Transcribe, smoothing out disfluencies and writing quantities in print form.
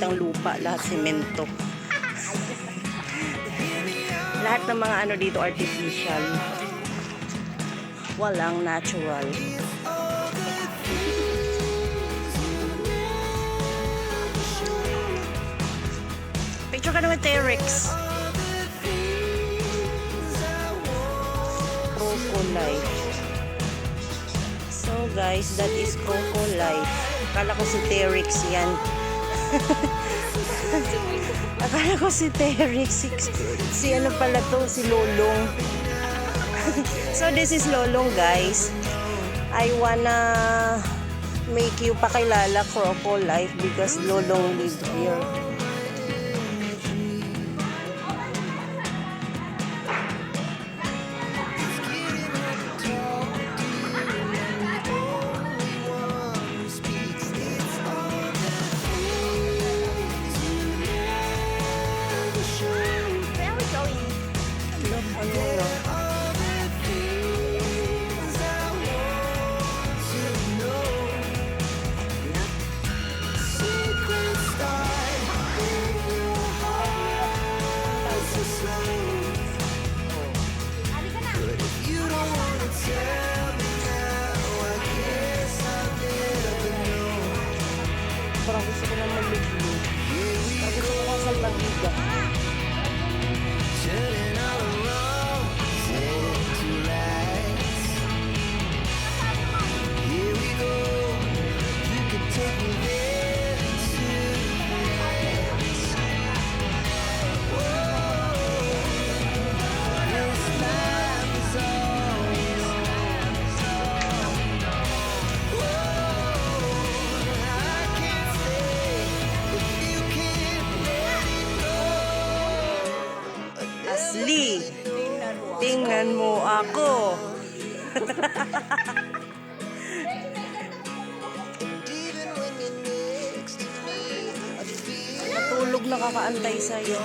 makitang lupa, lahat semento. Lahat ng mga ano dito artificial. Walang natural. Picture ka naman T-Rex. Coco Life. So guys, that is Coco Life. Akala ko si T-Rex yan. Akala ko si T-Rex. Si ano pala to? Si Lolong. So this is Lolong guys. I wanna make you pakilala Coco Life because Lolong live here. Parang gusto ko na mag-live. Parang gusto ko kasal mag-liga. Asli, tingnan mo ako. Natulog na kakaantay sa'yo.